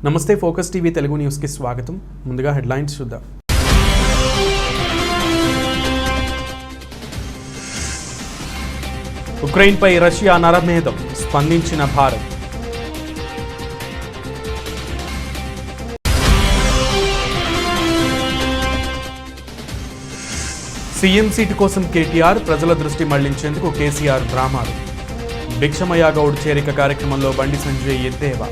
నమస్తే focus TV Telugu news కి స్వాగతం. ముందుగా హెడ్లైన్స్ చూద్దాం. ఉక్రెయిన్ పై రష్యా నరమేధం స్పందించిన భారత్. సీఎం సీటు కోసం కేటీఆర్, ప్రజల దృష్టి మళ్లించేందుకు కేసీఆర్ డ్రామాలు. భిక్షమయ్య గౌడ్ చేరిక కార్యక్రమంలో బండి సంజయ్ ఎద్దేవా.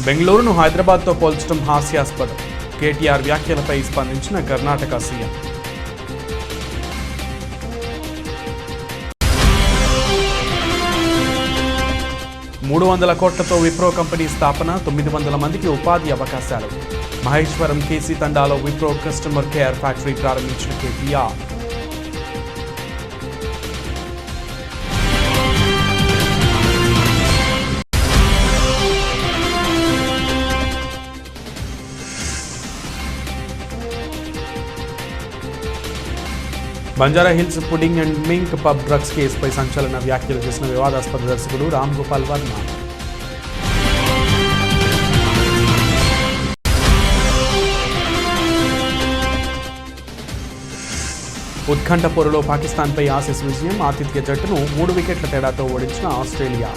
బెంగళూరును హైదరాబాద్తో పోల్చడం హాస్యాస్పదం. కేటీఆర్ వ్యాఖ్యలపై స్పందించిన కర్ణాటక సీఎం. $300 కోట్లతో విప్రో కంపెనీ స్థాపన, 900 మందికి ఉపాధి అవకాశాలు. మహేశ్వరం కేసీ తండాలో విప్రో కస్టమర్ కేర్ ఫ్యాక్టరీ ప్రారంభించిన KTR. Banjara Hills pudding and mink pub drugs కేసుపై సంచలన వ్యాఖ్యలు చేసిన వివాదాస్పద దర్శకుడు రామ్ గోపాల్ వర్మ. ఉత్కంఠ పోరులో పాకిస్తాన్పై ఆసీస్ విజయం. ఆతిథ్య జట్టును 3 వికెట్ల తేడాతో ఓడించిన ఆస్ట్రేలియా.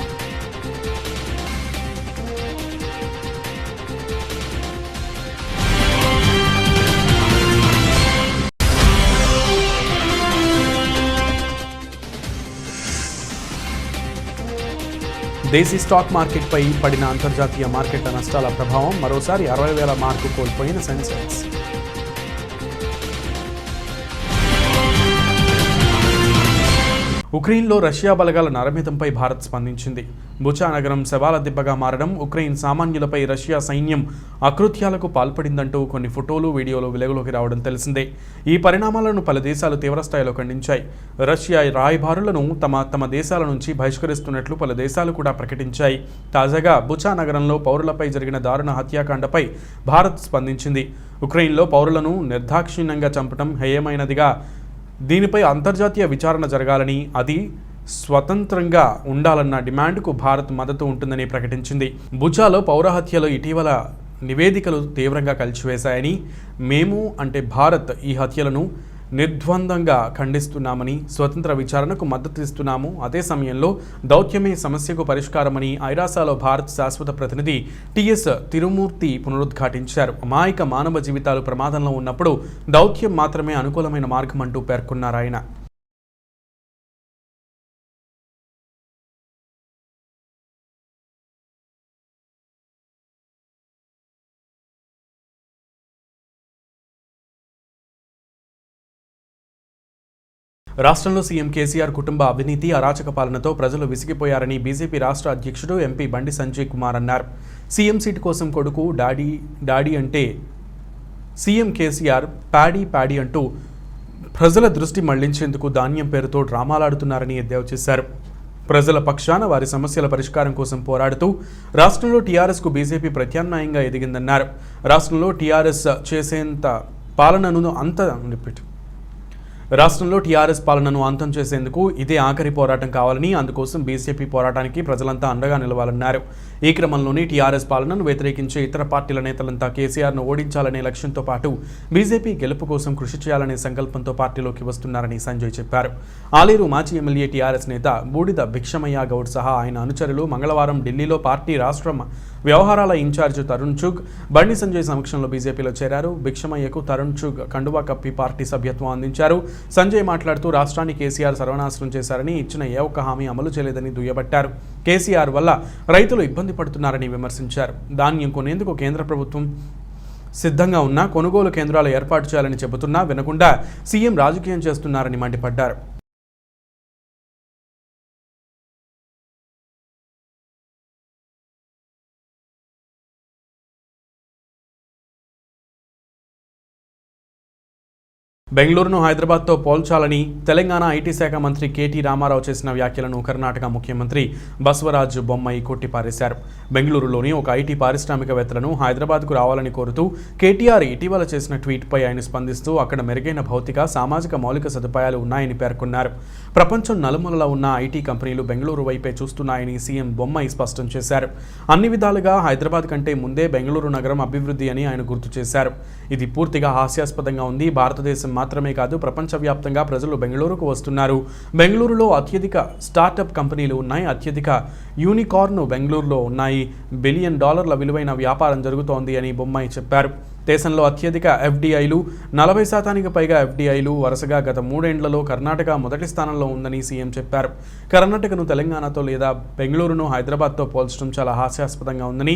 దేశీ స్టాక్ మార్కెట్పై పడిన అంతర్జాతీయ మార్కెట్ల నష్టాల ప్రభావం. మరోసారి 60,000 మార్కు కోల్పోయిన సెన్సెక్స్. ఉక్రెయిన్లో రష్యా బలగాల నరమేధంపై భారత్ స్పందించింది. బుచా నగరం శవాల దిబ్బగా మారడం, ఉక్రెయిన్ సామాన్యులపై రష్యా సైన్యం అకృత్యాలకు పాల్పడిందంటూ కొన్ని ఫోటోలు, వీడియోలు వెలుగులోకి రావడం తెలిసిందే. ఈ పరిణామాలను పలు దేశాలు తీవ్రస్థాయిలో ఖండించాయి. రష్యా రాయబారులను తమ దేశాల నుంచి బహిష్కరిస్తున్నట్లు పలు దేశాలు కూడా ప్రకటించాయి. తాజాగా బుచా నగరంలో పౌరులపై జరిగిన దారుణ హత్యాకాండపై భారత్ స్పందించింది. ఉక్రెయిన్లో పౌరులను నిర్దాక్షిణ్యంగా చంపడం హేయమైనదిగా, దీనిపై అంతర్జాతీయ విచారణ జరగాలని, అది స్వతంత్రంగా ఉండాలన్న డిమాండ్కు భారత్ మద్దతు ఉంటుందని ప్రకటించింది. బుచాలో పౌరహత్యలు ఇటీవల నివేదికలు తీవ్రంగా కలిచివేశాయని, మేము అంటే భారత్ ఈ హత్యలను నిర్ద్వందంగా ఖండిస్తున్నామని, స్వతంత్ర విచారణకు మద్దతు ఇస్తున్నాము. అదే సమయంలో దౌత్యమే సమస్యకు పరిష్కారమని ఐరాసాలో భారత్ శాశ్వత ప్రతినిధి టిఎస్ తిరుమూర్తి పునరుద్ఘాటించారు. అమాయక మానవ జీవితాలు ప్రమాదంలో ఉన్నప్పుడు దౌత్యం మాత్రమే అనుకూలమైన మార్గం అంటూ పేర్కొన్నారు ఆయన. రాష్ట్రంలో సీఎం కేసీఆర్ కుటుంబ అవినీతి, అరాచక పాలనతో ప్రజలు విసిగిపోయారని బీజేపీ రాష్ట్ర అధ్యక్షుడు ఎంపీ బండి సంజయ్ కుమార్ అన్నారు. సీఎం సీటు కోసం కొడుకు డాడీ అంటే సీఎం కేసీఆర్ ప్యాడీ అంటూ ప్రజల దృష్టి మళ్లించేందుకు ధాన్యం పేరుతో డ్రామాలాడుతున్నారని ఎద్దేవా చేశారు. ప్రజల పక్షాన వారి సమస్యల పరిష్కారం కోసం పోరాడుతూ రాష్ట్రంలో టీఆర్ఎస్కు బీజేపీ ప్రత్యామ్నాయంగా ఎదిగిందన్నారు. రాష్ట్రంలో టీఆర్ఎస్ పాలనను అంతం చేసేందుకు ఇదే ఆఖరి పోరాటం కావాలని, అందుకోసం బీజేపీ పోరాటానికి ప్రజలంతా అండగా నిలవాలన్నారు. ఈ క్రమంలోనే టీఆర్ఎస్ పాలనను వ్యతిరేకించే ఇతర పార్టీల నేతలంతా కేసీఆర్ను ఓడించాలనే లక్ష్యంతో పాటు బీజేపీ గెలుపు కోసం కృషి చేయాలనే సంకల్పంతో పార్టీలోకి వస్తున్నారని సంజయ్ చెప్పారు. ఆలేరు మాజీ ఎమ్మెల్యే టీఆర్ఎస్ నేత బూడిద భిక్షమయ్య గౌడ్ సహా ఆయన అనుచరులు మంగళవారం ఢిల్లీలో పార్టీ రాష్ట్ర వ్యవహారాల ఇన్ఛార్జ్ తరుణ్ చుగ్, బండి సంజయ్ సమక్షంలో బీజేపీలో చేరారు. భిక్షమయ్యకు తరుణ్ చుగ్ కండువా కప్పి పార్టీ సభ్యత్వం అందించారు. సంజయ్ మాట్లాడుతూ రాష్ట్రాన్ని కేసీఆర్ సర్వనాశనం చేశారని, ఇచ్చిన ఏ ఒక్క హామీ అమలు చేయలేదని దుయ్యబట్టారు. కేసీఆర్ వల్ల రైతులు ఇబ్బంది పడుతున్నారని విమర్శించారు. ధాన్యం కొనేందుకు కేంద్ర ప్రభుత్వం సిద్ధంగా ఉన్నా, కొనుగోలు కేంద్రాలు ఏర్పాటు చేయాలని చెబుతున్నా వినకుండా సీఎం రాజకీయం చేస్తున్నారని మండిపడ్డారు. బెంగళూరును హైదరాబాద్తో పోల్చాలని తెలంగాణ ఐటీ శాఖ మంత్రి కేటీ రామారావు చేసిన వ్యాఖ్యలను కర్ణాటక ముఖ్యమంత్రి బసవరాజ్ బొమ్మాయి కొట్టిపారేశారు. బెంగళూరులోని ఒక ఐటీ పారిశ్రామికవేత్తలను హైదరాబాద్కు రావాలని కోరుతూ కేటీఆర్ ఇటీవల చేసిన ట్వీట్పై ఆయన స్పందిస్తూ అక్కడ మెరుగైన భౌతిక, సామాజిక మౌలిక సదుపాయాలు ఉన్నాయని పేర్కొన్నారు. ప్రపంచం నలుమూలలా ఉన్న ఐటీ కంపెనీలు బెంగళూరు వైపే చూస్తున్నాయని సీఎం బొమ్మాయి స్పష్టం చేశారు. అన్ని విధాలుగా హైదరాబాద్ కంటే ముందే బెంగళూరు నగరం అభివృద్ధి అని ఆయన గుర్తు చేశారు. ఇది పూర్తిగా హాస్యాస్పదంగా ఉంది. భారతదేశం మాత్రమే కాదు, ప్రపంచవ్యాప్తంగా ప్రజలు బెంగళూరుకు వస్తున్నారు. బెంగళూరులో అత్యధిక స్టార్టప్ కంపెనీలు ఉన్నాయి. అత్యధిక యూనికార్న్ బెంగళూరులో ఉన్నాయి. $1 బిలియన్ విలువైన వ్యాపారం జరుగుతోంది అని బొమ్మాయి చెప్పారు. దేశంలో అత్యధిక ఎఫ్డీఐలు 40% పైగా ఎఫ్డీఐలు వరుసగా గత 3 ఏళ్లలో కర్ణాటక మొదటి స్థానంలో ఉందని సీఎం చెప్పారు. కర్ణాటకను తెలంగాణతో లేదా బెంగళూరును హైదరాబాద్తో పోల్చడం చాలా హాస్యాస్పదంగా ఉందని,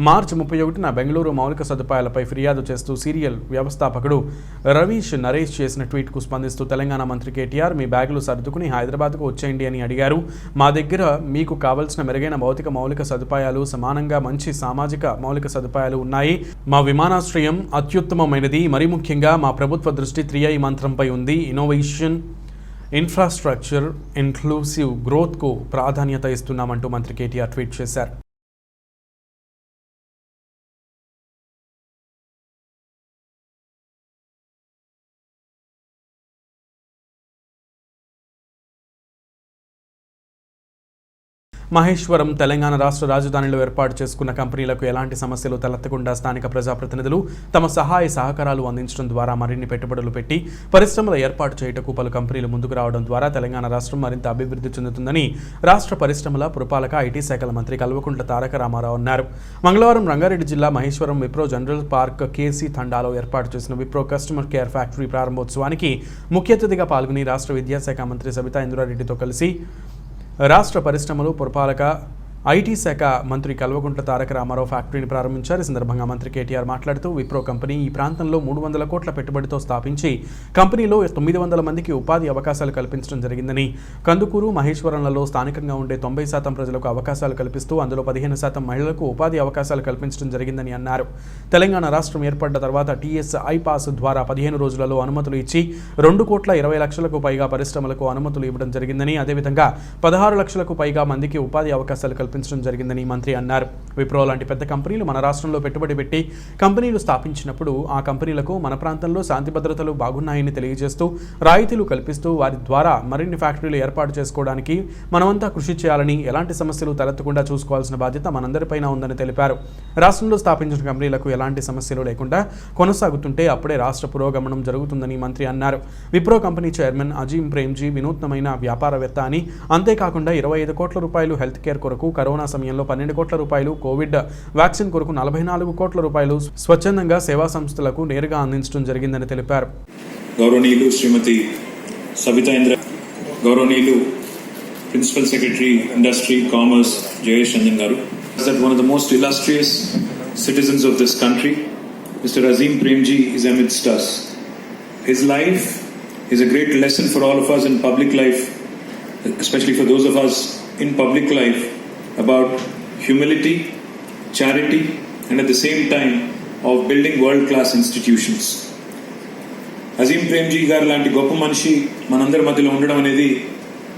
మార్చి 31న బెంగళూరు మౌలిక సదుపాయాలపై ఫిర్యాదు చేస్తూ సీరియల్ వ్యవస్థాపకుడు రవీష్ నరేష్ చేసిన ట్వీట్కు స్పందిస్తూ తెలంగాణ మంత్రి కేటీఆర్ మీ బ్యాగులు సర్దుకుని హైదరాబాద్కు వచ్చేయండి అని అడిగారు. మా దగ్గర మీకు కావలసిన మెరుగైన భౌతిక మౌలిక సదుపాయాలు, సమానంగా మంచి సామాజిక మౌలిక సదుపాయాలు ఉన్నాయి. మా విమానాశ్రయం అత్యుత్తమమైనది. మరీ ముఖ్యంగా మా ప్రభుత్వ దృష్టి 3I మంత్రంపై ఉంది. ఇన్నోవేషన్, ఇన్ఫ్రాస్ట్రక్చర్, ఇన్క్లూసివ్ గ్రోత్కు ప్రాధాన్యత ఇస్తున్నామంటూ మంత్రి కేటీఆర్ ట్వీట్ చేశారు. మహేశ్వరం తెలంగాణ రాష్ట్ర రాజధానిలో ఏర్పాటు చేసుకున్న కంపెనీలకు ఎలాంటి సమస్యలు తలెత్తకుండా స్థానిక ప్రజాప్రతినిధులు తమ సహాయ సహకారాలు అందించడం ద్వారా మరిన్ని పెట్టుబడులు పెట్టి పరిశ్రమల ఏర్పాటు చేయుటకు పలు కంపెనీలు ముందుకు రావడం ద్వారా తెలంగాణ రాష్ట్రం మరింత అభివృద్ధి చెందుతుందని రాష్ట్ర పరిశ్రమల, పురపాలక, ఐటీ శాఖల మంత్రి కల్వకుంట్ల తారక రామారావు అన్నారు. మంగళవారం రంగారెడ్డి జిల్లా Maheshwaram Wipro general park KC తండాలో ఏర్పాటు చేసిన విప్రో కస్టమర్ కేర్ ఫ్యాక్టరీ ప్రారంభోత్సవానికి ముఖ్య అతిథిగా పాల్గొని రాష్ట్ర విద్యాశాఖ మంత్రి సబితా ఇంద్రారెడ్డితో కలిసి రాష్ట్ర పరిశ్రమలు, పురపాలక, ఐటీ శాఖ మంత్రి కల్వకుంట్ల తారక రామారావు ఫ్యాక్టరీని ప్రారంభించారు. ఈ సందర్భంగా మంత్రి కేటీఆర్ మాట్లాడుతూ విప్రో కంపెనీ ఈ ప్రాంతంలో 300 కోట్ల పెట్టుబడితో స్థాపించి కంపెనీలో 900 మందికి ఉపాధి అవకాశాలు కల్పించడం జరిగిందని, కందుకూరు, మహేశ్వరంలలో స్థానికంగా ఉండే 90% ప్రజలకు అవకాశాలు కల్పిస్తూ అందులో 15% మహిళలకు ఉపాధి అవకాశాలు కల్పించడం జరిగిందని అన్నారు. తెలంగాణ రాష్ట్రం ఏర్పడ్డ తర్వాత TSI పాస్ ద్వారా 15 రోజులలో అనుమతులు ఇచ్చి 2,20,00,000కు పైగా పరిశ్రమలకు అనుమతులు ఇవ్వడం జరిగిందని, అదేవిధంగా 16 లక్షలకు పైగా మందికి ఉపాధి అవకాశాలు కల్పించడం జరిగిందని మంత్రి అన్నారు. విప్రో లాంటి పెద్ద కంపెనీలు మన రాష్ట్రంలో పెట్టుబడి పెట్టి కంపెనీలు స్థాపించినప్పుడు ఆ కంపెనీలకు మన ప్రాంతంలో శాంతి భద్రతలు బాగున్నాయని తెలియజేస్తూ రాయితీలు కల్పిస్తూ వారి ద్వారా మరిన్ని ఫ్యాక్టరీలు ఏర్పాటు చేసుకోవడానికి మనమంతా కృషి చేయాలని, ఎలాంటి సమస్యలు తలెత్తకుండా చూసుకోవాల్సిన బాధ్యత మనందరిపైన ఉందని తెలిపారు. రాష్ట్రంలో స్థాపించిన కంపెనీలకు ఎలాంటి సమస్యలు లేకుండా కొనసాగుతుంటే అప్పుడే రాష్ట్ర పురోగమనం జరుగుతుందని మంత్రి అన్నారు. విప్రో కంపెనీ చైర్మన్ అజీం ప్రేమ్జీ వినూత్నమైన వ్యాపారవేత్త అని, అంతేకాకుండా 25 కోట్ల రూపాయలు హెల్త్ కేర్ కొరకు, కరోనా సమయంలో 12 కోట్ల రూపాయలు, కోవిడ్ వ్యాక్సిన్ కొరకు 44 కోట్ల రూపాయలు స్వచ్ఛందంగా సేవా సంస్థలకు నేరుగా అందించడం జరిగిందని తెలిపారు. గౌరవనీయులు శ్రీమతి సబితా ఇంద్ర, గౌరవనీయులు principal secretary industry commerce Jayesh Ranjan garu, that one of the most illustrious citizens of this country, Mr. Azim Premji, is amidst us. His life is a great lesson for all of us in public life, especially for those of us in public life, about humility, charity, and at the same time of building world-class institutions. Azim Premji garu lanti goppa manishi manandari madhyalo undadam anedi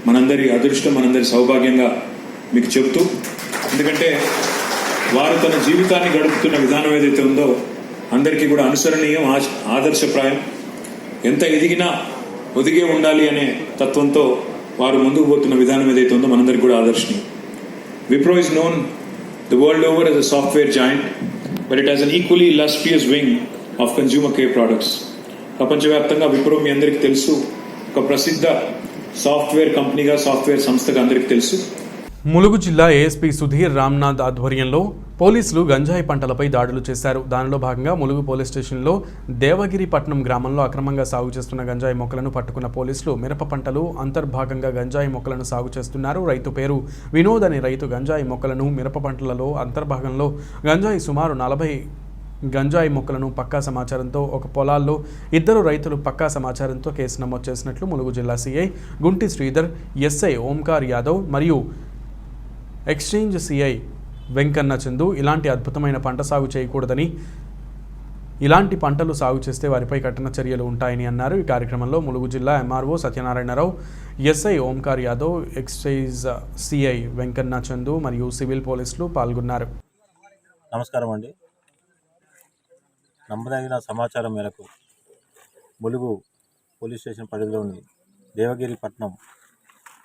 manandari adrushtam, manandari saubhagyanga meeku cheptu, endukante వారు తన జీవితాన్ని గడుపుతున్న విధానం ఏదైతే ఉందో అందరికీ కూడా అనుసరణీయం, ఆదర్శప్రాయం. ఎంత ఎదిగినా ఒదిగే ఉండాలి అనే తత్వంతో వారు ముందుకు పోతున్న విధానం ఏదైతే ఉందో మనందరికీ కూడా ఆదర్శనీయం. Wipro is known the world over as a software giant, but it has an equally illustrious wing of consumer care products. ప్రపంచవ్యాప్తంగా విప్రో మీ అందరికీ తెలుసు, ఒక ప్రసిద్ధ సాఫ్ట్వేర్ కంపెనీగా, సాఫ్ట్వేర్ సంస్థగా అందరికీ తెలుసు. ములుగు జిల్లా ఏఎస్పీ సుధీర్ రామ్నాథ్ ఆధ్వర్యంలో పోలీసులు గంజాయి పంటలపై దాడులు చేశారు. దానిలో భాగంగా ములుగు పోలీస్ స్టేషన్లో దేవగిరిపట్నం గ్రామంలో అక్రమంగా సాగు చేస్తున్న గంజాయి మొక్కలను పట్టుకున్న పోలీసులు మిరప పంటలు అంతర్భాగంగా గంజాయి మొక్కలను సాగు చేస్తున్నారు. రైతు పేరు వినోద్ అనే రైతు గంజాయి మొక్కలను మిరప పంటలలో అంతర్భాగంలో గంజాయి సుమారు 40 గంజాయి మొక్కలను పక్కా సమాచారంతో ఒక పొలాల్లో 2 రైతులు పక్కా సమాచారంతో కేసు నమోదు చేసినట్లు ములుగు జిల్లా సిఐ గుంటి శ్రీధర్, ఎస్ఐ ఓంకార్ యాదవ్ మరియు ఎక్స్చేంజ్ సిఐ వెంకన్న చందు ఇలాంటి అద్భుతమైన పంట సాగు చేయకూడదని ఇలాంటి పంటలు సాగు చేస్తే వారిపై కఠిన చర్యలు ఉంటాయని అన్నారు. ఈ కార్యక్రమంలో ములుగు జిల్లా MRO Satyanarayana Rao, SI Omkar Yadav, excise CI Venkanna Chandu మరియు సివిల్ పోలీసులు పాల్గొన్నారు. నమస్కారం అండి. నమ్మదగిన సమాచారం మేరకు ములుగు పోలీస్ స్టేషన్ పరిధిలోని దేవగిరి పట్నం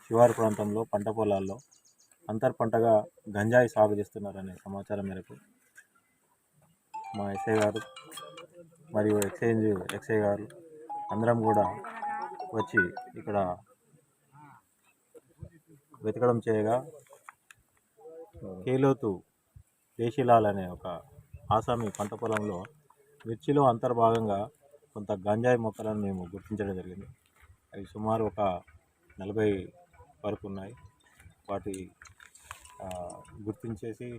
శివారు ప్రాంతంలో పంట పొలాల్లో అంతర్ పంటగా గంజాయి సాగు చేస్తున్నారనే సమాచారం మేరకు మా ఎస్ఐ గారు మరియు ఎక్సై గారు అందరం కూడా వచ్చి ఇక్కడ వెతకడం చేయగా కేలోతు దేశీలాల్ అనే ఒక ఆసామి పంట పొలంలో మిర్చిలో అంతర్భాగంగా కొంత గంజాయి మొక్కలను మేము గుర్తించడం జరిగింది. అవి సుమారు ఒక 40 వరకు ఉన్నాయి. వాటి గుర్తించేసి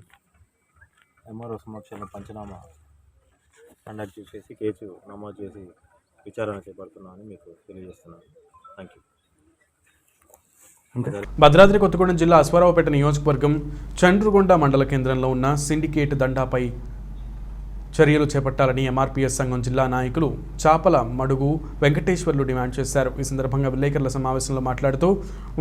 ఎంఆర్ఓ సమక్షంలో పంచనామా కండక్ట్ చేసి కేసు నమోదు చేసి విచారణ చేపడుతున్నామని మీకు తెలియజేస్తున్నాను. Thank you. భద్రాద్రి కొత్తగూడెం జిల్లా అశ్వారావుపేట నియోజకవర్గం చండ్రుగొండ మండల కేంద్రంలో ఉన్న సిండికేట్ దండాపై చర్యలు చేపట్టాలని ఎంఆర్పీఎస్ సంఘం జిల్లా నాయకులు చాపల మడుగు వెంకటేశ్వర్లు డిమాండ్ చేశారు. ఈ సందర్భంగా విలేకరుల సమావేశంలో మాట్లాడుతూ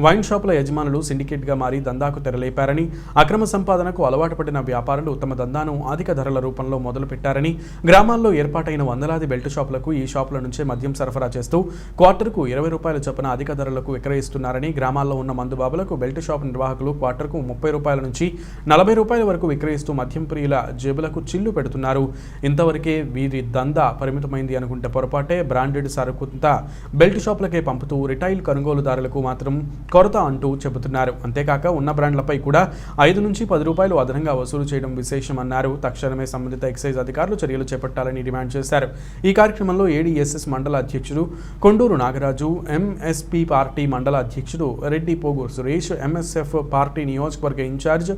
వైన్ షాపుల యజమానులు సిండికేట్గా మారి దందాకు తెరలేపారని, అక్రమ సంపాదనకు అలవాటు పడిన వ్యాపారులు తమ దందాను అధిక ధరల రూపంలో మొదలుపెట్టారని, గ్రామాల్లో ఏర్పాటైన వందలాది బెల్ట్ షాపులకు ఈ షాపుల నుంచే మద్యం సరఫరా చేస్తూ క్వార్టర్కు 20 రూపాయల చొప్పున అధిక ధరలకు విక్రయిస్తున్నారని, గ్రామాల్లో ఉన్న మందుబాబులకు బెల్ట్ షాప్ నిర్వాహకులు క్వార్టర్కు 30 రూపాయల నుంచి 40 రూపాయల వరకు విక్రయిస్తూ మద్యం ప్రియుల జేబులకు చిల్లు పెడుతున్నారు. ఇంతవరకే వీరి దందా పరిమితమైంది అనుకుంటే పొరపాటే. బ్రాండెడ్ సరుకుంతా బెల్ట్ షాపులకే పంపుతూ రిటైల్ కొనుగోలుదారులకు మాత్రం కొరత అంటూ చెబుతున్నారు. అంతేకాక ఉన్న బ్రాండ్లపై కూడా 5 నుంచి 10 రూపాయలు అదనంగా వసూలు చేయడం విశేషమన్నారు. తక్షణమే సంబంధిత ఎక్సైజ్ అధికారులు చర్యలు చేపట్టాలని డిమాండ్ చేశారు. ఈ కార్యక్రమంలో ఏడీఎస్ఎస్ మండల అధ్యక్షుడు కొండూరు నాగరాజు, ఎంఎస్పీ పార్టీ మండల అధ్యక్షుడు రెడ్డి పోగు సురేష్, ఎంఎస్ఎఫ్ పార్టీ నియోజకవర్గ ఇన్ఛార్జ్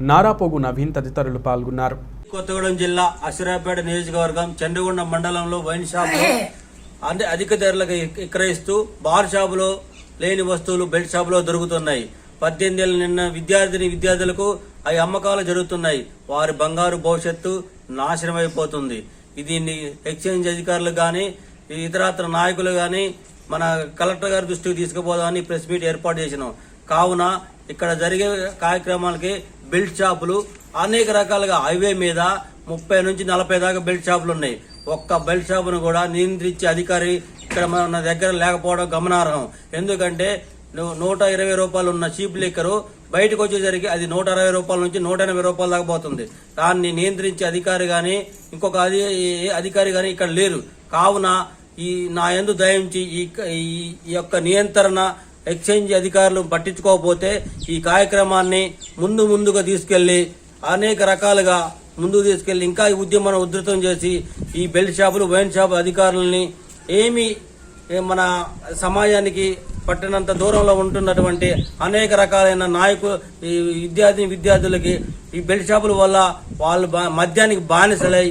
నారాపోగు నవీన్ తదితరులు పాల్గొన్నారు. కొత్తగూడెం జిల్లా అశ్వారావుపేట నియోజకవర్గం చండ్రుగొండ మండలంలో వైన్ షాపులో అధిక ధరలకు విక్రయిస్తూ బార్ షాపులో లేని వస్తువులు బెల్ట్ షాపులో దొరుకుతున్నాయి. 18 ఏళ్ల నిన్న విద్యార్థులకు అవి అమ్మకాలు జరుగుతున్నాయి. వారి బంగారు భవిష్యత్తు నాశనమైపోతుంది. దీన్ని ఎక్సైజ్ అధికారులు గాని ఇతరత్ర నాయకులు గాని మన కలెక్టర్ గారి దృష్టికి తీసుకుపోదామని ప్రెస్ మీట్ ఏర్పాటు చేసినాం. కావున ఇక్కడ జరిగే కార్యక్రమాలకి బెల్ట్ షాపులు అనేక రకాలుగా హైవే మీద 30 నుంచి 40 దాకా బెల్ట్ షాపులు ఉన్నాయి. ఒక్క బెల్ట్ షాపును కూడా నియంత్రించే అధికారి ఇక్కడ మన దగ్గర లేకపోవడం గమనార్హం. ఎందుకంటే 120 రూపాయలు ఉన్న చీప్ లిక్కరు బయటకు వచ్చేసరికి అది 160 రూపాయల నుంచి 180 రూపాయల దాకా పోతుంది. దాన్ని నియంత్రించే అధికారి గాని ఇంకొక అధికారి గాని ఇక్కడ లేరు. కావున నా యందు దయించి ఈ యొక్క నియంత్రణ ఎక్సైజ్ అధికారులు పట్టించుకోకపోతే ఈ కార్యక్రమాన్ని ముందుగా తీసుకెళ్లి అనేక రకాలుగా ముందుకు తీసుకెళ్లి ఇంకా ఈ ఉద్యమాన్ని ఉధృతం చేసి ఈ బెల్ట్ షాపులు వైన్ షాపు అధికారులని మన సమాజానికి పట్టినంత దూరంలో ఉంటున్నటువంటి అనేక రకాలైన నాయకులు ఈ విద్యార్థులకి ఈ బెల్ట్ షాపుల వల్ల వాళ్ళు మద్యానికి బానిసలై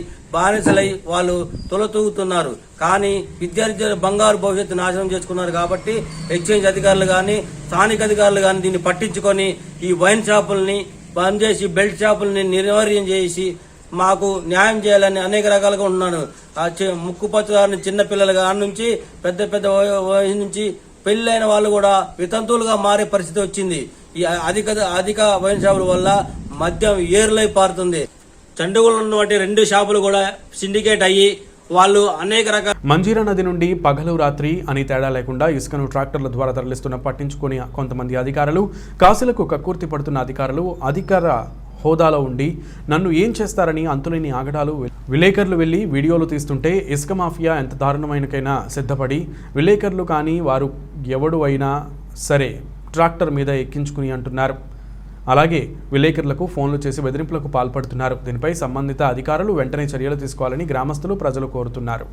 వాళ్ళు తొలతూగుతున్నారు. కానీ విద్యార్థుల బంగారు భవిష్యత్తు నాశనం చేసుకున్నారు. కాబట్టి ఎక్సైజ్ అధికారులు గాని స్థానిక అధికారులు గాని దీన్ని పట్టించుకొని ఈ వైన్ షాపుల్ని బంద్ చేసి బెల్ట్ షాపుల్ని నిర్వీర్యం చేసి మాకు న్యాయం చేయాలని అనేక రకాలుగా ఉన్నాను. ముక్కుపచ్చదారిని చిన్న పిల్లల కాడి నుంచి పెద్ద వయసు నుంచి పెళ్లైన వాళ్ళు కూడా వితంతువులుగా మారే పరిస్థితి వచ్చింది. ఈ అధిక వైన్ షాపుల వల్ల మద్యం ఏరులై పారుతుంది. చండగూడలో ఉన్నటువంటి 2 షాపులు కూడా సిండికేట్ అయ్యి వాళ్ళు అనేక రకాల మంజీరా నది నుండి పగలు రాత్రి అని తేడా లేకుండా ఇసుకను ట్రాక్టర్ల ద్వారా తరలిస్తున్న పట్టించుకొని కొంతమంది అధికారులు, కాసులకు కక్కుర్తి పడుతున్న అధికారులు అధికార హోదాలో ఉండి నన్ను ఏం చేస్తారని అంతులేని ఆగడాలు. విలేకరులు వెళ్లి వీడియోలు తీస్తుంటే ఇసుక మాఫియా ఎంత దారుణమైనకైనా సిద్ధపడి విలేకరులు కానీ వారు ఎవడు అయినా సరే ట్రాక్టర్ మీద ఎక్కించుకుని అంటున్నారు. అలాగే విలేకరులకు ఫోన్లు చేసి బెదిరింపులకు పాల్పడుతున్నారు. దీనిపై సంబంధిత అధికారులు వెంటనే చర్యలు తీసుకోవాలని గ్రామస్తులు, ప్రజలు కోరుతున్నారు.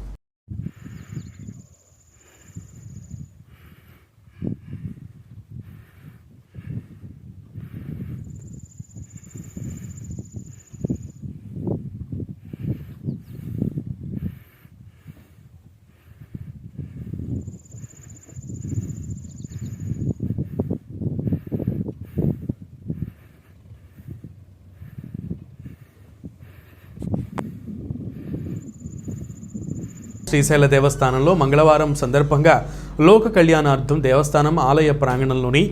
శ్రీశైల దేవస్థానంలో మంగళవారం సందర్భంగా లోక కళ్యాణార్థం దేవస్థానం ఆలయ ప్రాంగణంలోని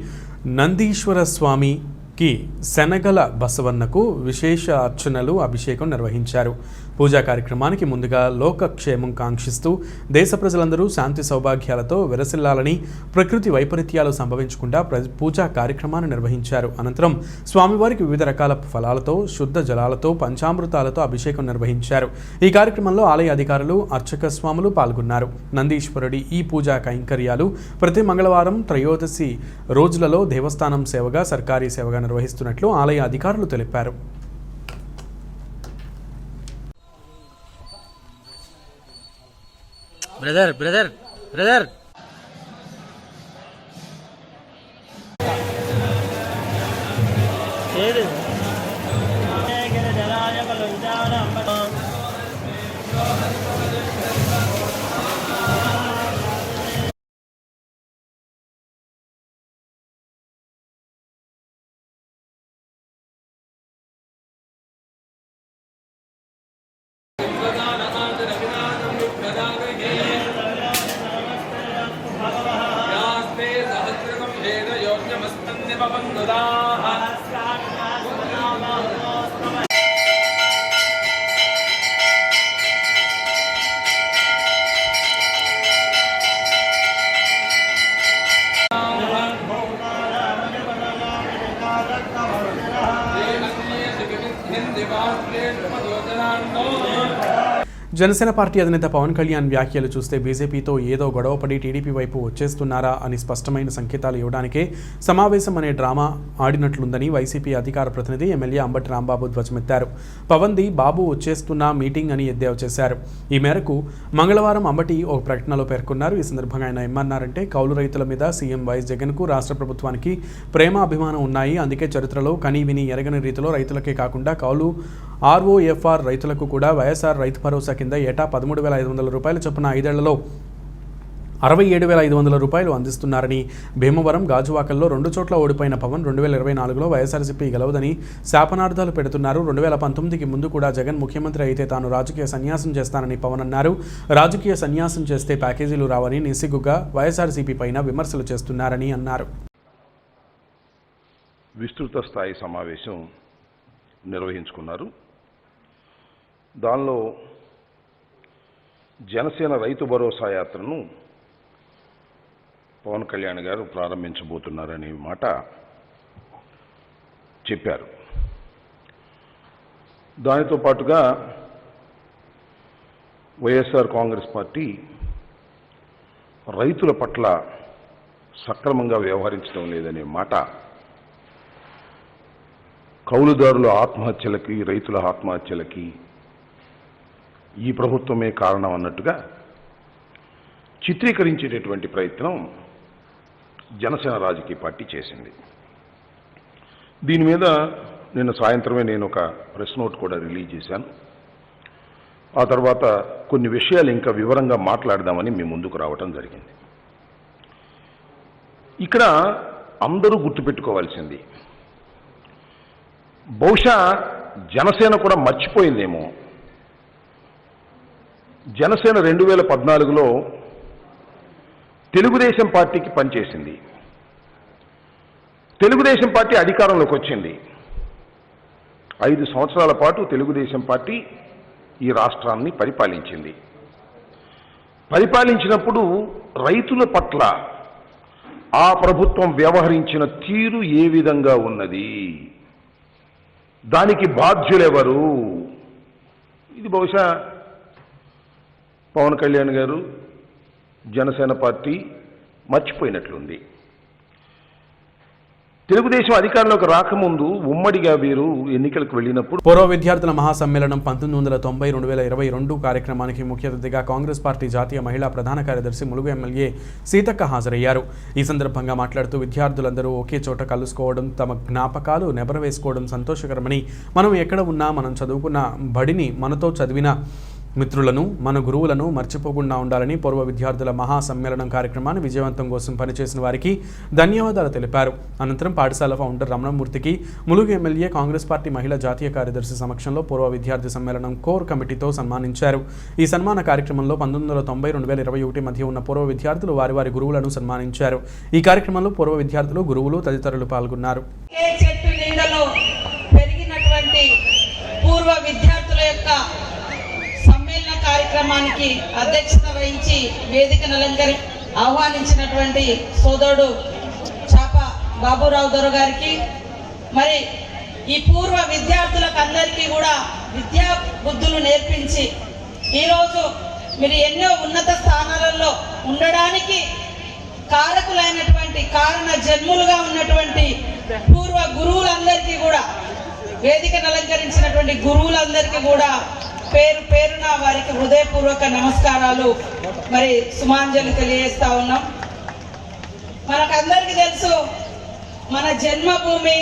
నందీశ్వర స్వామికి శనగల బసవన్నకు విశేష అర్చనలు అభిషేకం నిర్వహించారు. పూజా కార్యక్రమానికి ముందుగా లోకక్షేమం కాంక్షిస్తూ దేశ ప్రజలందరూ శాంతి సౌభాగ్యాలతో విరసిల్లాలని, ప్రకృతి వైపరీత్యాలు సంభవించకుండా పూజా కార్యక్రమాన్ని నిర్వహించారు. అనంతరం స్వామివారికి వివిధ రకాల ఫలాలతో, శుద్ధ జలాలతో, పంచామృతాలతో అభిషేకం నిర్వహించారు. ఈ కార్యక్రమంలో ఆలయ అధికారులు, అర్చక స్వాములు పాల్గొన్నారు. నందీశ్వరుడి ఈ పూజా కైంకర్యాలు ప్రతి మంగళవారం త్రయోదశి రోజులలో దేవస్థానం సేవగా, సర్కారీ సేవగా నిర్వహిస్తున్నట్లు ఆలయ అధికారులు తెలిపారు. బ్రదర్ జనసేన పార్టీ అధినేత పవన్ కళ్యాణ్ వ్యాఖ్యలు చూస్తే బీజేపీతో ఏదో గొడవపడి టీడీపీ వైపు వచ్చేస్తున్నారా అని స్పష్టమైన సంకేతాలు ఇవ్వడానికే సమావేశం అనే డ్రామా ఆడినట్లుందని వైసీపీ అధికార ప్రతినిధి ఎమ్మెల్యే అంబటి రాంబాబు ధ్వజమెత్తారు. పవన్ది బాబు వచ్చేస్తున్న మీటింగ్ అని ఎద్దేవా చేశారు. ఈ మేరకు మంగళవారం అంబటి ఒక ప్రకటనలో పేర్కొన్నారు. ఈ సందర్భంగా ఆయన ఏమన్నారంటే, కౌలు రైతుల మీద సీఎం వైఎస్ జగన్కు రాష్ట్ర ప్రభుత్వానికి ప్రేమ అభిమానం ఉన్నాయి. అందుకే చరిత్రలో కనీ విని ఎరగని రీతిలో రైతులకే కాకుండా కౌలు ఆర్ఓఎఫ్ఆర్ రైతులకు కూడా వైఎస్ఆర్ రైతు భరోసా కింద ఏటా 13,500 రూపాయల చొప్పున 5 ఏళ్లలో 67,500 రూపాయలు అందిస్తున్నారని, భీమవరం, గాజువాకల్లో 2 చోట్ల ఓడిపోయిన పవన్ 2024లో వైఎస్ఆర్సీపీ గెలవదని శాపనార్థాలు పెడుతున్నారు. 2019కి ముందు కూడా జగన్ ముఖ్యమంత్రి అయితే తాను రాజకీయ సన్యాసం చేస్తానని పవన్ అన్నారు. రాజకీయ సన్యాసం చేస్తే ప్యాకేజీలు రావని నిస్సిగ్గుగా వైఎస్ఆర్సీపీ పైన విమర్శలు చేస్తున్నారని అన్నారు. విస్తృత స్థాయి సమావేశం నిర్వహించుకున్నారు. దానిలో జనసేన రైతు భరోసా యాత్రను పవన్ కళ్యాణ్ గారు ప్రారంభించబోతున్నారనే మాట చెప్పారు. దానితో పాటుగా వైఎస్ఆర్ కాంగ్రెస్ పార్టీ రైతుల పట్ల సక్రమంగా వ్యవహరించడం లేదనే మాట, కౌలుదారుల ఆత్మహత్యలకి, రైతుల ఆత్మహత్యలకి ఈ ప్రభుత్వమే కారణం అన్నట్టుగా చిత్రీకరించేటటువంటి ప్రయత్నం జనసేన రాజకీయ పార్టీ చేసింది. దీని మీద నిన్న సాయంత్రమే నేను ఒక ప్రెస్ నోట్ కూడా రిలీజ్ చేశాను. ఆ తర్వాత కొన్ని విషయాలు ఇంకా వివరంగా మాట్లాడదామని మీ ముందుకు రావటం జరిగింది. ఇక్కడ అందరూ గుర్తుపెట్టుకోవాల్సింది, బహుశా జనసేన కూడా మర్చిపోయిందేమో, జనసేన 2014లో తెలుగుదేశం పార్టీకి పనిచేసింది. తెలుగుదేశం పార్టీ అధికారంలోకి వచ్చింది. 5 సంవత్సరాల పాటు తెలుగుదేశం పార్టీ ఈ రాష్ట్రాన్ని పరిపాలించింది. పరిపాలించినప్పుడు రైతుల పట్ల ఆ ప్రభుత్వం వ్యవహరించిన తీరు ఏ విధంగా ఉన్నది, దానికి బాధ్యులెవరు, ఇది బహుశా పవన్ కళ్యాణ్ గారు, జనసేన పార్టీ మర్చిపోయినట్లుంది. తెలుగుదేశం అధికారంలోకి రాకముందు ఉమ్మడిగా వీరు ఎన్నికలకు వెళ్ళినప్పుడు పూర్వ విద్యార్థుల మహాసమ్మేళనం 1990-2022 కార్యక్రమానికి ముఖ్య అతిథిగా కాంగ్రెస్ పార్టీ జాతీయ మహిళా ప్రధాన కార్యదర్శి ములుగు ఎమ్మెల్యే సీతక్క హాజరయ్యారు. ఈ సందర్భంగా మాట్లాడుతూ విద్యార్థులందరూ ఒకే చోట కలుసుకోవడం, తమ జ్ఞాపకాలు నెబరవేసుకోవడం సంతోషకరమని, మనం ఎక్కడ ఉన్నా మనం చదువుకున్న బడిని, మనతో చదివిన మిత్రులను మన గురువులను మర్చిపోకుండా ఉండాలని పూర్వ విద్యార్థుల మహాసమ్మేళనం కార్యక్రమాన్ని విజయవంతం కోసం పనిచేసిన వారికి ధన్యవాదాలు తెలిపారు. అనంతరం పాఠశాల ఫౌండర్ రమణమూర్తికి ములుగు ఎమ్మెల్యే కాంగ్రెస్ పార్టీ మహిళా జాతీయ కార్యదర్శి సమక్షంలో పూర్వ విద్యార్థి సమ్మేళనం కోర్ కమిటీతో సన్మానించారు. ఈ సన్మాన కార్యక్రమంలో 1990-2021 మధ్య ఉన్న పూర్వ విద్యార్థులు వారి గురువులను సన్మానించారు. ఈ కార్యక్రమంలో పూర్వ విద్యార్థులు, గురువులు తదితరులు పాల్గొన్నారు. పూర్వ విద్యార్థుల యొక్క సమ్మేళన కార్యక్రమానికి అధ్యక్షత వహించి వేదికను ఆహ్వానించినటువంటి సోదరుడు చాప బాబురావు దొర గారికి, మరి ఈ పూర్వ విద్యార్థులకు అందరికీ కూడా విద్యా బుద్ధులు నేర్పించి ఈరోజు మీరు ఎన్నో ఉన్నత స్థానాలలో ఉండడానికి కారకులైనటువంటి కారణ జన్ములుగా ఉన్నటువంటి పూర్వ గురువులందరికీ కూడా, వేదికను అలంకరించినటువంటి గురువులందరికీ కూడా పేరు పేరున వారికి హృదయపూర్వక నమస్కారాలు, మరి సుమాంజలి తెలియజేస్తా ఉన్నాం. మనకందరికీ తెలుసు, మన జన్మభూమి,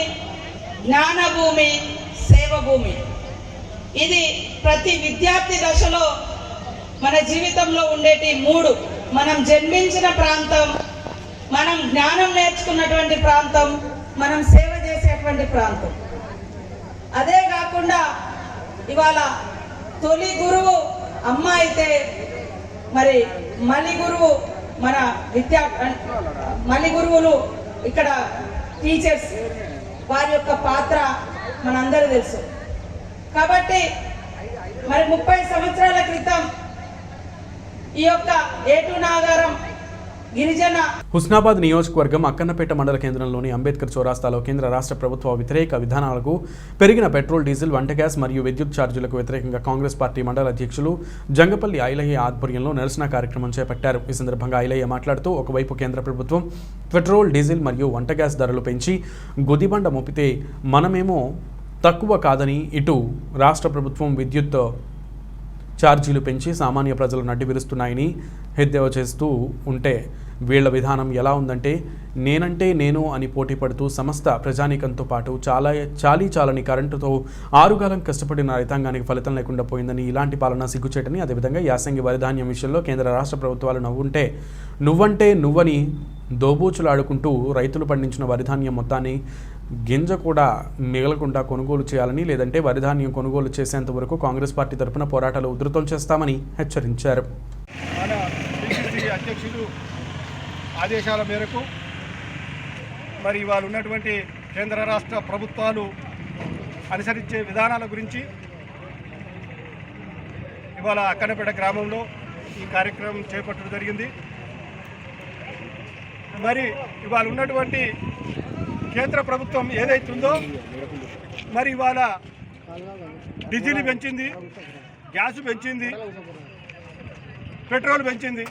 జ్ఞానభూమి, సేవభూమి. ఇది ప్రతి విద్యార్థి దశలో మన జీవితంలో ఉండేటి మూడు: మనం జన్మించిన ప్రాంతం, మనం జ్ఞానం నేర్చుకున్నటువంటి ప్రాంతం, మనం సేవ చేసేటువంటి ప్రాంతం. అదే కాకుండా ఇవాళ తొలి గురువు అమ్మ అయితే, మరి మలి గురువు మన మలి గురువులు ఇక్కడ టీచర్స్, వారి యొక్క పాత్ర మనందరూ తెలుసు. కాబట్టి మరి 30 సంవత్సరాల క్రితం ఈ యొక్క ఏటు నాగారం గిరిజన హుస్నాబాద్ నియోజకవర్గం అక్కన్నపేట మండల కేంద్రంలోని అంబేద్కర్ చౌరాస్తాలో కేంద్ర రాష్ట్ర ప్రభుత్వ వ్యతిరేక విధానాలకు, పెరిగిన పెట్రోల్, డీజిల్, వంట గ్యాస్ మరియు విద్యుత్ ఛార్జీలకు వ్యతిరేకంగా కాంగ్రెస్ పార్టీ మండల అధ్యక్షులు జంగపల్లి ఐలయ్య ఆధ్వర్యంలో నిరసన కార్యక్రమం చేపట్టారు. ఈ సందర్భంగా ఐలయ్య మాట్లాడుతూ, ఒకవైపు కేంద్ర ప్రభుత్వం పెట్రోల్, డీజిల్ మరియు వంట గ్యాస్ ధరలు పెంచి గుదిబండ మోపితే మనమేమో తక్కువ కాదని, ఇటు రాష్ట్ర ప్రభుత్వం విద్యుత్ ఛార్జీలు పెంచి సామాన్య ప్రజలు నడ్డి విరుస్తున్నాయని ఎద్దేవా చేస్తూ ఉంటే, వీళ్ల విధానం ఎలా ఉందంటే నేనంటే నేను అని పోటీ పడుతూ సమస్త ప్రజానీకంతో పాటు చాలని కరెంటుతో 6 కాలం కష్టపడిన రైతాంగానికి ఫలితం లేకుండా పోయిందని, ఇలాంటి పాలన సిగ్గుచేటని, అదేవిధంగా యాసంగి వరిధాన్యం విషయంలో కేంద్ర రాష్ట్ర ప్రభుత్వాలు నువ్వంటే నువ్వని దోబూచులాడుకుంటూ రైతులు పండించిన వరిధాన్యం మొత్తాన్ని గింజ కూడా మిగలకుండా కొనుగోలు చేయాలని, లేదంటే వరిధాన్యం కొనుగోలు చేసేంత వరకు కాంగ్రెస్ పార్టీ తరఫున పోరాటాలు ఉధృతం చేస్తామని హెచ్చరించారు. మన పిసిసి అధ్యక్షులు ఆదేశాల మేరకు మరి ఇవాళ ఉన్నటువంటి కేంద్ర రాష్ట్ర ప్రభుత్వాలు అనుసరించే విధానాల గురించి ఇవాళ అక్కన్నపేట గ్రామంలో ఈ కార్యక్రమం చేపట్టడం జరిగింది. మరి ఇవాళ ఉన్నటువంటి కేంద్ర ప్రభుత్వం ఏదైతుందో, మరి ఇవాళ డీజిల్ పెంచింది, గ్యాస్ పెంచింది, పెట్రోల్ పెంచింది.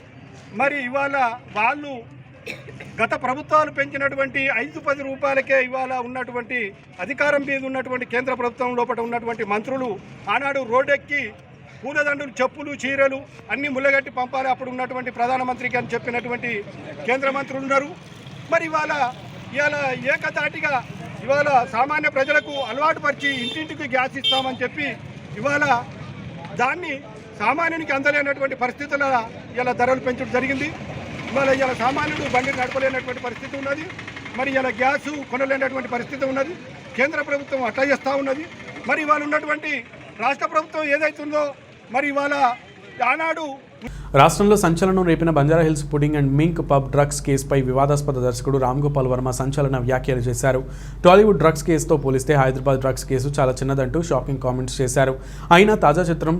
మరి ఇవాళ వాళ్ళు గత ప్రభుత్వాలు పెంచినటువంటి 5-10 రూపాయలకే ఇవాళ ఉన్నటువంటి అధికారం మీద ఉన్నటువంటి కేంద్ర ప్రభుత్వం లోపల ఉన్నటువంటి మంత్రులు ఆనాడు రోడ్డెక్కి పూలదండలు, చెప్పులు, చీరలు అన్నీ ముళ్ళగట్టి పంపాలి అప్పుడు ఉన్నటువంటి ప్రధానమంత్రికి అని చెప్పినటువంటి కేంద్ర మంత్రులు ఉన్నారు. మరి ఇవాళ ఏకతాటిగా ఇవాళ సామాన్య ప్రజలకు అలవాటు పరిచి ఇంటింటికి గ్యాస్ ఇస్తామని చెప్పి ఇవాళ దాన్ని సామాన్యునికి అందలేనటువంటి పరిస్థితుల ఇలా ధరలు పెంచడం జరిగింది. ఇవాళ సామాన్యుడు బండి నడపలేనటువంటి పరిస్థితి ఉన్నది. మరి ఇలా గ్యాసు కొనలేనటువంటి పరిస్థితి ఉన్నది. కేంద్ర ప్రభుత్వం అట్లా చేస్తూ ఉన్నది. మరి ఇవాళ ఉన్నటువంటి రాష్ట్ర ప్రభుత్వం ఏదైతుందో, మరి ఇవాళ ఆనాడు రాష్ట్రంలో సంచలనం రేపిన Banjara Hills pudding and mink pub drugs కేసుపై వివాదాస్పద దర్శకుడు రామ్ గోపాల్ వర్మ సంచలన వ్యాఖ్యలు చేశారు. టాలీవుడ్ డ్రగ్స్ కేసుతో పోలిస్తే హైదరాబాద్ డ్రగ్స్ కేసు చాలా చిన్నదంటూ షాకింగ్ కామెంట్స్ చేశారు. అయినా తాజా చిత్రం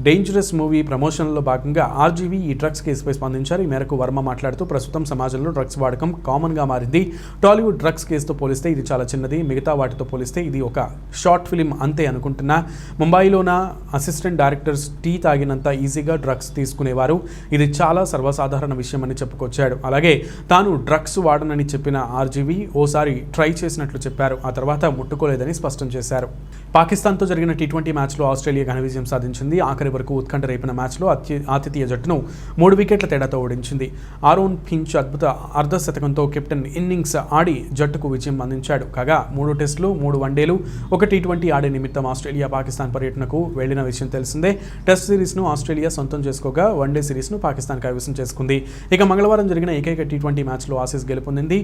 డేంజరస్ మూవీ ప్రమోషన్లో భాగంగా ఆర్జీవీ ఈ డ్రగ్స్ కేసుపై స్పందించారు. ఈ మేరకు వర్మ మాట్లాడుతూ, ప్రస్తుతం సమాజంలో డ్రగ్స్ వాడకం కామన్గా మారింది. టాలీవుడ్ డ్రగ్స్ కేసుతో పోలిస్తే ఇది చాలా చిన్నది. మిగతా వాటితో పోలిస్తే ఇది ఒక షార్ట్ ఫిలిం అంతే అనుకుంటున్నా. ముంబైలోన అసిస్టెంట్ డైరెక్టర్స్ టీ తాగినంత ఈజీగా డ్రగ్స్ తీసుకునేవారు. ఇది చాలా సర్వసాధారణ విషయం అని చెప్పుకొచ్చాడు. అలాగే తాను డ్రగ్స్ వాడనని చెప్పిన ఆర్జీవీ ఓసారి ట్రై చేసినట్లు చెప్పారు. ఆ తర్వాత ముట్టుకోలేదని స్పష్టం చేశారు. పాకిస్తాన్తో జరిగిన T20 మ్యాచ్లో ఆస్ట్రేలియా ఘన విజయం సాధించింది. ఆఖరి ఆఖరి వరకు ఉత్కంఠ రేపిన మ్యాచ్లో ఆతిథ్య జట్టును 3 వికెట్ల తేడాతో ఓడించింది. ఆరోన్ ఫించ్ అద్భుత అర్ధశతకంతో కెప్టెన్ ఇన్నింగ్స్ ఆడి జట్టుకు విజయం అందించాడు. కాగా 3 టెస్టులు 3 వన్డేలు 1 టీ20 ఆడే నిమిత్తం ఆస్ట్రేలియా పాకిస్తాన్ పర్యటనకు వెళ్లిన విషయం తెలిసిందే. టెస్ట్ సిరీస్ను ఆస్ట్రేలియా సొంతం చేసుకోగా వన్డే సిరీస్ను పాకిస్తాన్ కైవసం చేసుకుంది. ఇక మంగళవారం జరిగిన ఏకైక టీ20 మ్యాచ్లో ఆసీస్ గెలుపొందింది.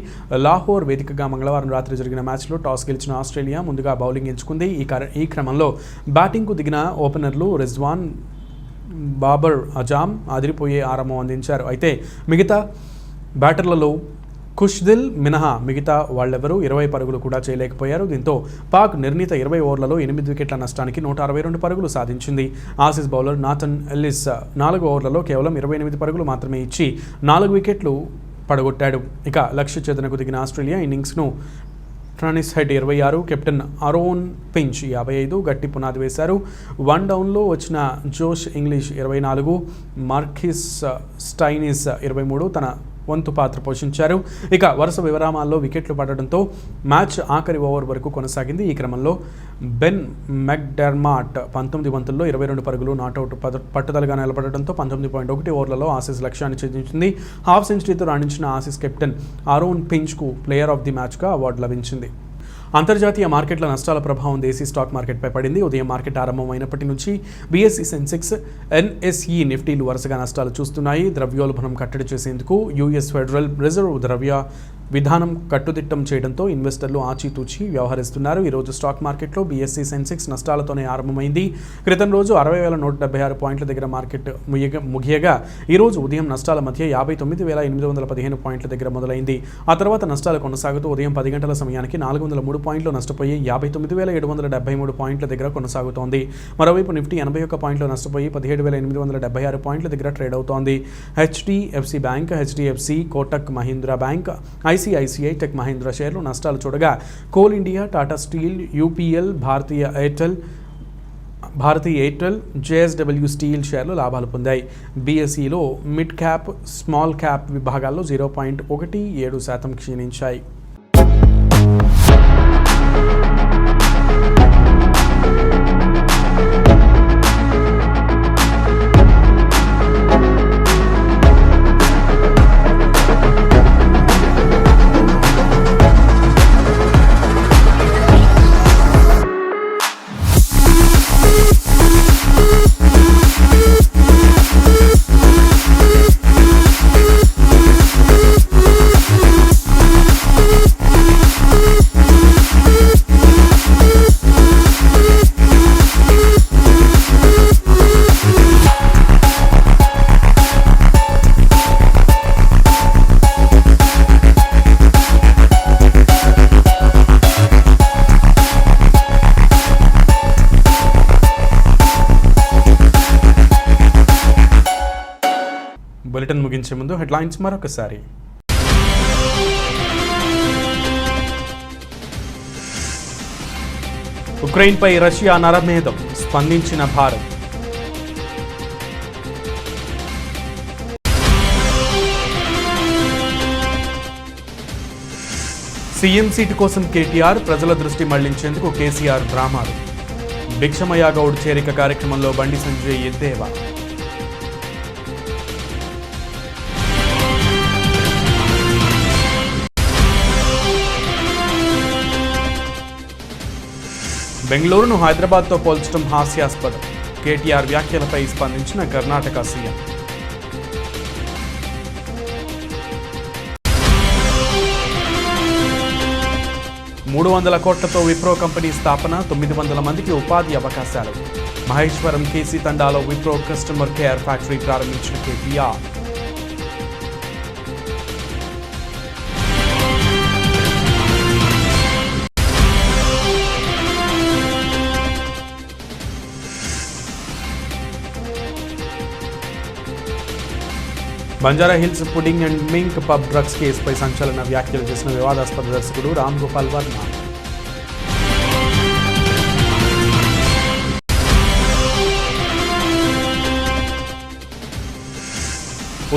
లాహోర్ వేదికగా మంగళవారం రాత్రి జరిగిన మ్యాచ్లో టాస్ గెలిచిన ఆస్ట్రేలియా ముందుగా బౌలింగ్ ఎంచుకుంది. ఈ క్రమంలో బ్యాటింగ్కు దిగిన ఓపెనర్లు రిజ్వాన్, బాబర్ అజామ్ అదిరిపోయే ఆరంభం అందించారు. అయితే మిగతా బ్యాటర్లలో ఖుష్దిల్ మినహా మిగతా వాళ్ళెవరూ 20 పరుగులు కూడా చేయలేకపోయారు. దీంతో పాక్ నిర్ణీత 20 ఓవర్లలో 8 వికెట్ల నష్టానికి 162 పరుగులు సాధించింది. ఆసీస్ బౌలర్ నాథన్ ఎల్లిస్ 4 ఓవర్లలో కేవలం 28 పరుగులు మాత్రమే ఇచ్చి 4 వికెట్లు పడగొట్టాడు. ఇక లక్ష్య ఛేదనకు దిగిన ఆస్ట్రేలియా ఇన్నింగ్స్ను Travis Head 26, captain Aaron Finch 55 గట్టి పునాది వేశారు. 1 డౌన్లో వచ్చిన జోష్ ఇంగ్లీష్ 24, మార్కిస్ స్టైనిస్ 23 తన వంతు పాత్ర పోషించారు. ఇక వరుస విరామాల్లో వికెట్లు పడడంతో మ్యాచ్ ఆఖరి ఓవర్ వరకు కొనసాగింది. ఈ క్రమంలో బెన్ మెక్డెర్మాట్ 19 బంతుల్లో 22 పరుగులు నాట్అవుట్ పట్టుదలగా నిలబడడంతో 19.1 ఓవర్లలో ఆసీస్ లక్ష్యాన్ని ఛేదించింది. హాఫ్ సెంచరీతో రాణించిన ఆసీస్ కెప్టెన్ ఆరోన్ ఫించ్కు ప్లేయర్ ఆఫ్ ది మ్యాచ్గా అవార్డు లభించింది. అంతర్జాతీయ మార్కెట్ల నష్టాల ప్రభావం దేశీ స్టాక్ మార్కెట్పై పడింది. ఉదయం మార్కెట్ ఆరంభమైనప్పటి నుంచి బీఎస్ఈ సెన్సెక్స్, ఎన్ఎస్ఈ నిఫ్టీలు వరుసగా నష్టాలు చూస్తున్నాయి. ద్రవ్యోల్బణం కట్టడి చేసేందుకు యూఎస్ ఫెడరల్ రిజర్వ్ ద్రవ్య విధానం కట్టుదిట్టం చేయడంతో ఇన్వెస్టర్లు ఆచితూచి వ్యవహరిస్తున్నారు. ఈరోజు స్టాక్ మార్కెట్లో బీఎస్ఈ సెన్సెక్స్ నష్టాలతోనే ఆరంభమైంది. క్రితం రోజు 60,176 పాయింట్ల దగ్గర మార్కెట్ ముగియగా ఈరోజు ఉదయం నష్టాల మధ్య 59,815 పాయింట్ల దగ్గర మొదలైంది. ఆ తర్వాత నష్టాలు కొనసాగుతూ ఉదయం 10 గంటల సమయానికి 403 పాయింట్లు నష్టపోయి 59,773 పాయింట్ల దగ్గర కొనసాగుతోంది. మరోవైపు నిఫ్టీ 81 పాయింట్లు నష్టపోయి 17,876 పాయింట్ల దగ్గర ట్రేడ్ అవుతోంది. HDFC bank, HDFC, Kotak Mahindra bank, ICICI Tech Mahindra షేర్లు నష్టాలు చూడగా Coal India, Tata Steel, UPL, భారతీయ ఎయిర్టెల్, జేఎస్డబ్ల్యూ స్టీల్ షేర్లు లాభాలు పొందాయి. బీఎస్ఈలో మిడ్ క్యాప్, స్మాల్ క్యాప్ విభాగాల్లో 0.17% క్షీణించాయి. బులెటిన్ ముగించే ముందు హెడ్లైన్స్ మరొకసారి. ఉక్రెయిన్పై రష్యా నరమేధం, స్పందించిన భారత్. సీఎం సీటు కోసం కేటీఆర్, ప్రజల దృష్టి మళ్లించేందుకు కేసీఆర్ డ్రామాలు. భిక్షమయ్య గౌడ్ చేరిక కార్యక్రమంలో బండి సంజయ్ ఎద్దేవా. బెంగళూరును హైదరాబాద్తో పోల్చడం హాస్యాస్పదం. కేటీఆర్ వ్యాఖ్యలపై స్పందించిన కర్ణాటక సీఎం. $300 కోట్లతో విప్రో కంపెనీ స్థాపన, 900 మందికి ఉపాధి అవకాశాలు. మహేశ్వరం కేసీ తండాలో విప్రో కస్టమర్ కేర్ ఫ్యాక్టరీ ప్రారంభించిన KTR. Banjara Hills pudding and mink pub drugs కేసుపై సంచలన వ్యాఖ్యలు చేసిన వివాదాస్పద దర్శకుడు రామ్ గోపాల్ వర్మ.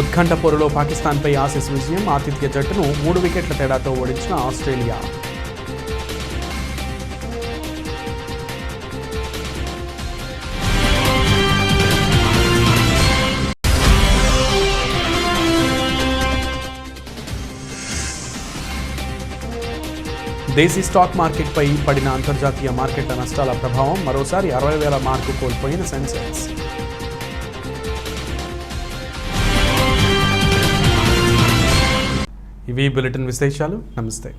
ఉత్కంఠ పోరులో పాకిస్తాన్పై ఆసీస్ విజయం, ఆతిథ్య జట్టును 3 వికెట్ల తేడాతో ఓడించిన ఆస్ట్రేలియా. దేశీ స్టాక్ మార్కెట్పై పడిన అంతర్జాతీయ మార్కెట్ల నష్టాల ప్రభావం మరోసారి 60,000 మార్కు కోల్పోయిన సెన్సెక్స్. ఇవి బులెటిన్ విశేషాలు. నమస్తే.